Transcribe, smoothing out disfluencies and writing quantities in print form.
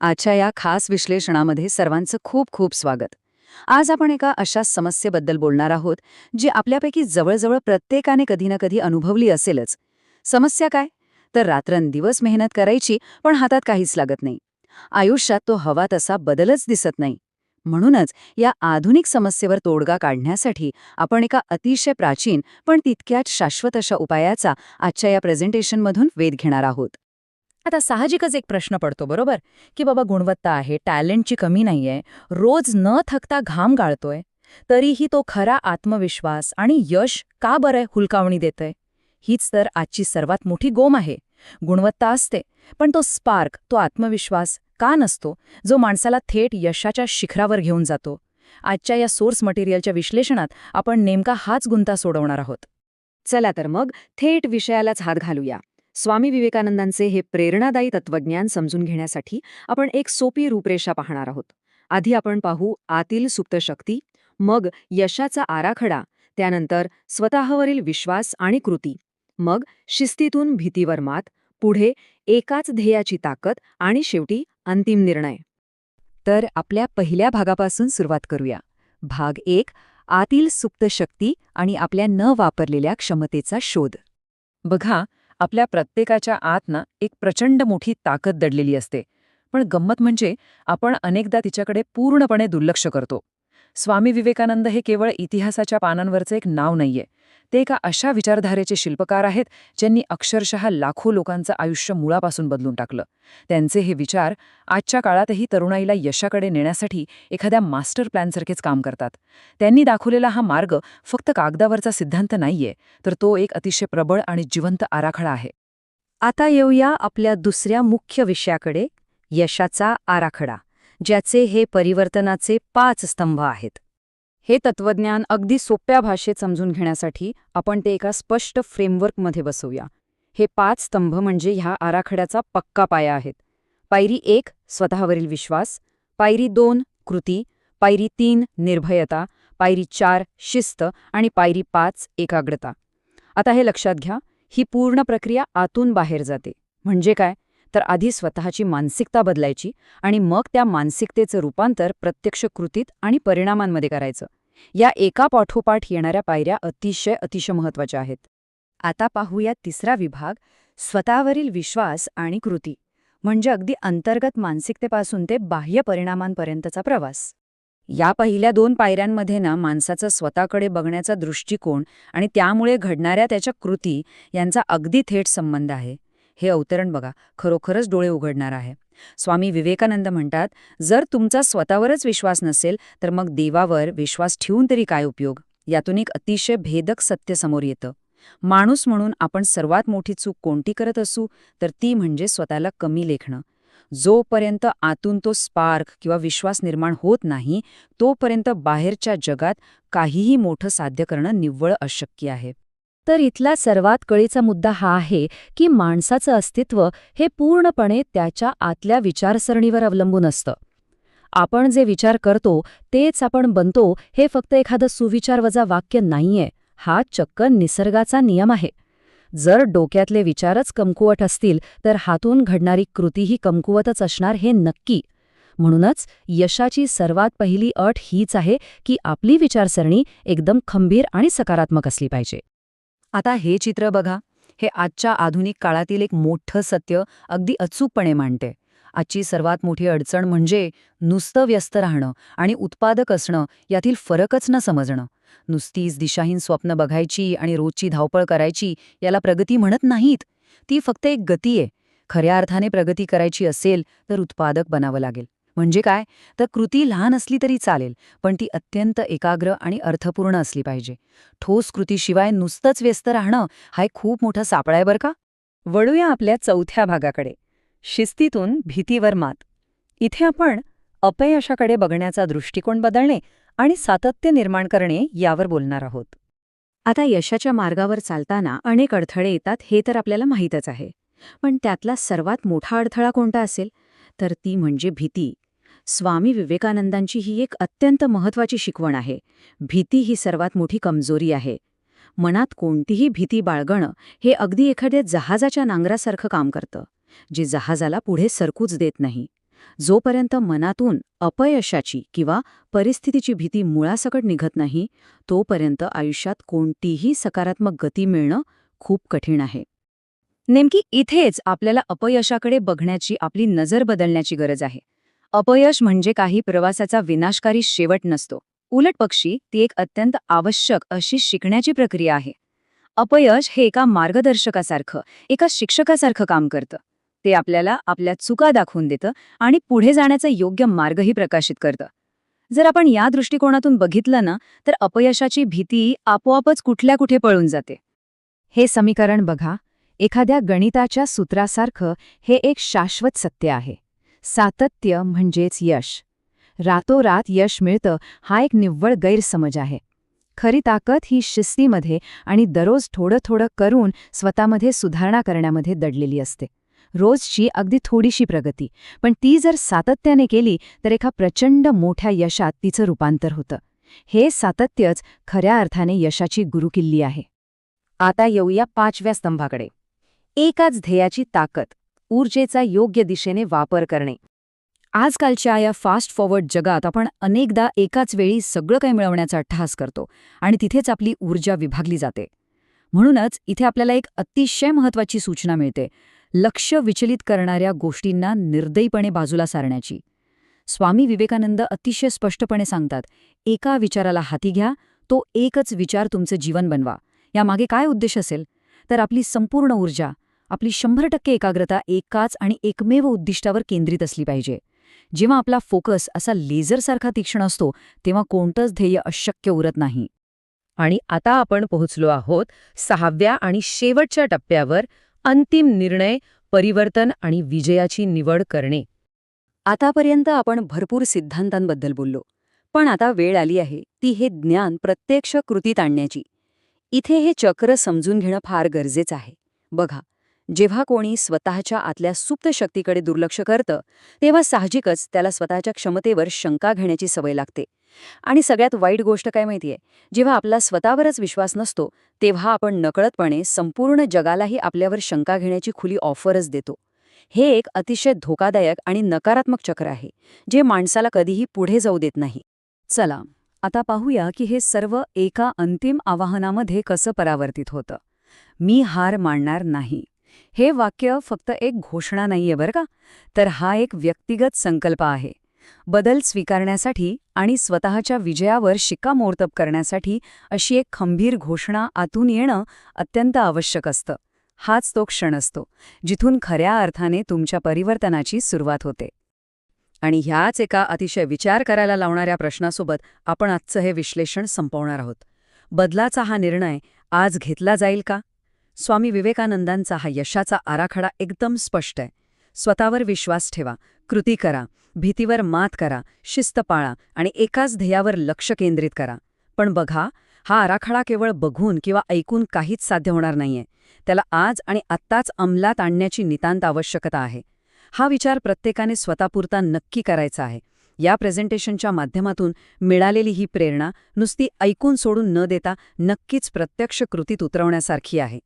आजच्या या खास विश्लेषणामध्ये सर्वांचं खूप खूप स्वागत. आज आपण एका अशा समस्येबद्दल बोलणार आहोत जी आपल्यापैकी जवळजवळ प्रत्येकाने कधी ना कधी अनुभवली असेलच. समस्या काय? तर रात्रंदिवस मेहनत करायची पण हातात काहीच लागत नाही. आयुष्यात तो हवा तसा बदलच दिसत नाही. म्हणूनच या आधुनिक समस्येवर तोडगा काढण्यासाठी आपण एका अतिशय प्राचीन पण तितक्याच शाश्वत अशा उपायाचा आजच्या या प्रेझेंटेशनमधून वेध घेणार आहोत. आता साहजिकच एक प्रश्न पडतो बरोबर, की बाबा गुणवत्ता आहे, टॅलेंटची कमी नाहीये, रोज न थकता घाम गाळतोय, तरीही तो खरा आत्मविश्वास आणि यश का बरं हुलकावणी देतोय? हीच तर आजची सर्वात मोठी गोम आहे. गुणवत्ता असते, पण तो स्पार्क, तो आत्मविश्वास का नसतो, जो माणसाला थेट यशाच्या शिखरावर घेऊन जातो? आजच्या या सोर्स मटेरियलच्या विश्लेषणात आपण नेमका हाच गुंता सोडवणार आहोत. चला तर मग थेट विषयालाच हात घालूया. स्वामी विवेकानंदांचे हे प्रेरणादायी तत्वज्ञान समजून घेण्यासाठी आपण एक सोपी रूपरेषा पाहणार आहोत. आधी आपण पाहू आतील सुप्त शक्ती, मग यशाचा आराखडा, त्यानंतर स्वतःवरील विश्वास आणि कृती, मग शिस्तीतून भीतीवर मात, पुढे एकाच ध्येयाची ताकद आणि शेवटी अंतिम निर्णय. तर आपल्या पहिल्या भागापासून सुरुवात करूया. भाग 1, आतील सुप्त शक्ती आणि आपल्या न वापरलेल्या क्षमतेचा शोध. बघा, आपल्या प्रत्येकाच्या आत ना एक प्रचंड मोठी ताकद दडलेली असते, पण गंमत म्हणजे आपण अनेकदा तिच्याकडे पूर्णपणे दुर्लक्ष करतो. स्वामी विवेकानंद हे केवळ इतिहासाच्या पानांवरचं एक नाव नाहीये. ते एका अशा विचारधारेचे शिल्पकार आहेत ज्यांनी अक्षरशः लाखो लोकांचं आयुष्य मुळापासून बदलून टाकलं. त्यांचे हे विचार आजच्या काळातही तरुणाईला यशाकडे नेण्यासाठी एखाद्या मास्टर प्लॅनसारखेच काम करतात. त्यांनी दाखवलेला हा मार्ग फक्त कागदावरचा सिद्धांत नाहीये, तर तो एक अतिशय प्रबळ आणि जिवंत आराखडा आहे. आता येऊया आपल्या दुसऱ्या मुख्य विषयाकडे, यशाचा आराखडा, ज्याचे हे परिवर्तनाचे 5 स्तंभ आहेत. हे तत्वज्ञान अगदी सोप्या भाषेत समजून घेण्यासाठी आपण ते एका स्पष्ट फ्रेमवर्कमध्ये बसवूया. हे 5 स्तंभ म्हणजे ह्या आराखड्याचा पक्का पाया आहेत. पायरी 1, स्वतःवरील विश्वास. पायरी 2, कृती. पायरी 3, निर्भयता. पायरी 4, शिस्त. आणि पायरी 5, एकाग्रता. आता हे लक्षात घ्या, ही पूर्ण प्रक्रिया आतून बाहेर जाते. म्हणजे काय? तर आधी स्वतःची मानसिकता बदलायची आणि मग त्या मानसिकतेचं रूपांतर प्रत्यक्ष कृतीत आणि परिणामांमध्ये करायचं. या एका पाठोपाठ येणाऱ्या पायऱ्या अतिशय महत्वाच्या आहेत. आता पाहूया तिसरा विभाग, स्वतःवरील विश्वास आणि कृती, म्हणजे अगदी अंतर्गत मानसिकतेपासून ते बाह्य परिणामांपर्यंतचा प्रवास. या पहिल्या 2 पायऱ्यांमध्ये ना माणसाचा स्वतःकडे बघण्याचा दृष्टिकोन आणि त्यामुळे घडणाऱ्या त्याच्या कृती यांचा अगदी थेट संबंध आहे. हे अवतरण बघा, खरोखरच डोळे उघडणार आहे. स्वामी विवेकानंद म्हणतात, जर तुमचा स्वतःवरच विश्वास नसेल तर मग देवावर विश्वास ठेवून तरी काय उपयोग? यातून एक अतिशय भेदक सत्य समोर येतं. माणूस म्हणून आपण सर्वात मोठी चूक कोणती करत असू तर ती म्हणजे स्वतःला कमी लेखणं. जोपर्यंत आतून तो स्पार्क किंवा विश्वास निर्माण होत नाही, तोपर्यंत बाहेरच्या जगात काहीही मोठं साध्य करणं निव्वळ अशक्य आहे. तर इथला सर्वात कळीचा मुद्दा हा आहे की माणसाचं अस्तित्व हे पूर्णपणे त्याच्या आतल्या विचारसरणीवर अवलंबून असतं. आपण जे विचार करतो तेच आपण बनतो, हे फक्त एखादं सुविचारवजा वाक्य नाहीये, हा चक्क निसर्गाचा नियम आहे. जर डोक्यातले विचारच कमकुवत असतील तर हातून घडणारी कृतीही कमकुवतच असणार हे नक्की. म्हणूनच यशाची सर्वात पहिली अट हीच आहे की आपली विचारसरणी एकदम खंबीर आणि सकारात्मक असली पाहिजे. आता हे चित्र बघा, हे आजच्या आधुनिक काळातील एक मोठं सत्य अगदी अचूकपणे मांडते. आजची सर्वात मोठी अडचण म्हणजे नुसतं व्यस्त राहणं आणि उत्पादक असणं यातील फरकच न समजणं. नुसतीच दिशाहीन स्वप्न बघायची आणि रोजची धावपळ करायची याला प्रगती म्हणत नाहीत. ती फक्त एक गती आहे. खऱ्या अर्थाने प्रगती करायची असेल तर उत्पादक बनावं लागेल. म्हणजे काय? तर कृती लहान असली तरी चालेल, पण ती अत्यंत एकाग्र आणि अर्थपूर्ण असली पाहिजे. ठोस कृतीशिवाय नुसतंच व्यस्त राहणं हा एक खूप मोठा सापळा आहे बरं का. वळूया आपल्या चौथ्या भागाकडे, शिस्तीतून भीतीवर मात. इथे आपण अपयशाकडे बघण्याचा दृष्टिकोन बदलणे आणि सातत्य निर्माण करणे यावर बोलणार आहोत. आता यशाच्या मार्गावर चालताना अनेक अडथळे येतात हे तर आपल्याला माहीतच आहे. पण त्यातला सर्वात मोठा अडथळा कोणता असेल? तर ती म्हणजे भीती. स्वामी विवेकानंदांची ही एक अत्यंत महत्वाची शिकवण आहे. भीती ही सर्वात मोठी कमजोरी आहे. मनात कोणतीही भीती बाळगणं हे अगदी एखाद्या जहाजाच्या नांगरासारखं काम करतं, जे जहाजाला पुढे सरकूच देत नाही. जोपर्यंत मनातून अपयशाची किंवा परिस्थितीची भीती मुळासकट निघत नाही, तोपर्यंत आयुष्यात कोणतीही सकारात्मक गती मिळणं खूप कठीण आहे. नेमकी इथेच आपल्याला अपयशाकडे बघण्याची आपली नजर बदलण्याची गरज आहे. अपयश म्हणजे काही प्रवासाचा विनाशकारी शेवट नसतो. उलट पक्षी ती एक अत्यंत आवश्यक अशी शिकण्याची प्रक्रिया आहे. अपयश हे एका मार्गदर्शकासारखं, एका शिक्षकासारखं काम करतं. ते आपल्याला आपल्या चुका दाखवून देतं आणि पुढे जाण्याचा योग्य मार्गही प्रकाशित करतं. जर आपण या दृष्टिकोनातून बघितलं ना, तर अपयशाची भीती आपोआपच कुठल्या कुठे पळून जाते. हे समीकरण बघा, एखाद्या गणिताच्या सूत्रासारखं हे एक शाश्वत सत्य आहे. सातत्य म्हणजेच यश. रातोरात यश मिळतं हा एक निव्वळ गैरसमज आहे. खरी ताकद ही शिस्तीमध्ये आणि दररोज थोडं थोडं करून स्वतःमध्ये सुधारणा करण्यामध्ये दडलेली असते. रोजची अगदी थोडीशी प्रगती, पण ती जर सातत्याने केली तर एका प्रचंड मोठ्या यशात तिचं रूपांतर होतं. हे सातत्यच खऱ्या अर्थाने यशाची गुरुकिल्ली आहे. आता येऊया 5व्या स्तंभाकडे. एकाच ध्येयाची ताकद, ऊर्जेचा योग्य दिशेने वापर करणे. आजकालच्या या फास्ट फॉरवर्ड जगात आपण अनेकदा एकाच वेळी सगळं काही मिळवण्याचा अट्टहास करतो आणि तिथेच आपली ऊर्जा विभागली जाते. म्हणूनच इथे आपल्याला एक अतिशय महत्त्वाची सूचना मिळते: लक्ष विचलित करणाऱ्या गोष्टींना निर्दयीपणे बाजूला सारण्याची. स्वामी विवेकानंद अतिशय स्पष्टपणे सांगतात, एका विचाराला हाती घ्या, तो एकच विचार तुमचं जीवन बनवा. यामागे काय उद्देश असेल? तर आपली संपूर्ण ऊर्जा, आपली 100% एकाग्रता एकाच आणि एकमेव उद्दिष्टावर केंद्रित असली पाहिजे. जेव्हा आपला फोकस असा लेझरसारखा तीक्ष्ण असतो, तेव्हा कोणतंच ध्येय अशक्य उरत नाही. आणि आता आपण पोहोचलो आहोत 6व्या आणि शेवटच्या टप्प्यावर, अंतिम निर्णय, परिवर्तन आणि विजयाची निवड करणे. आतापर्यंत आपण भरपूर सिद्धांतांबद्दल बोललो, पण आता वेळ आली आहे ती हे ज्ञान प्रत्यक्ष कृतीत आणण्याची. इथे हे चक्र समजून घेणं फार गरजेचं आहे. बघा, जेव्हा कोणी स्वतःच्या आतल्या सुप्त शक्तीकडे दुर्लक्ष करतं, तेव्हा साहजिकच त्याला स्वतःच्या क्षमतेवर शंका घेण्याची सवय लागते. आणि सगळ्यात वाईट गोष्ट काय माहितीये, जेव्हा आपला स्वतःवरच विश्वास नसतो, तेव्हा आपण नकळतपणे संपूर्ण जगालाही आपल्यावर शंका घेण्याची खुली ऑफरच देतो. हे एक अतिशय धोकादायक आणि नकारात्मक चक्र आहे, जे माणसाला कधीही पुढे जाऊ देत नाही. चला, आता पाहूया की हे सर्व एका अंतिम आवाहनामध्ये कसं परावर्तित होतं. मी हार मानणार नाही. हे वाक्य फक्त एक घोषणा नाहीये बरं का, तर हा एक व्यक्तिगत संकल्प आहे. बदल स्वीकारण्यासाठी आणि स्वतःच्या विजयावर शिक्कामोर्तब करण्यासाठी अशी एक खंबीर घोषणा आतून येणं अत्यंत आवश्यक असतं. हाच तो क्षण असतो जिथून खऱ्या अर्थाने तुमच्या परिवर्तनाची सुरुवात होते. आणि ह्याच एका अतिशय विचार करायला लावणाऱ्या प्रश्नासोबत आपण आजचं हे विश्लेषण संपवणार आहोत. बदलाचा हा निर्णय आज घेतला जाईल का? स्वामी विवेकानंदांचा हा यशाचा आराखडा एकदम स्पष्ट आहे. स्वतःवर विश्वास ठेवा, कृती करा, भीतीवर मात करा, शिस्त पाळा आणि एकाच ध्येयावर लक्ष केंद्रित करा. पण बघा, हा आराखडा केवळ बघून किंवा ऐकून काहीच साध्य होणार नाहीये. त्याला आज आणि आत्ताच अंमलात आणण्याची नितांत आवश्यकता आहे. हा विचार प्रत्येकाने स्वतःपुरता नक्की करायचा आहे. या प्रेझेंटेशनच्या माध्यमातून मिळालेली ही प्रेरणा नुसती ऐकून सोडून न देता नक्कीच प्रत्यक्ष कृतीत उतरवण्यासारखी आहे.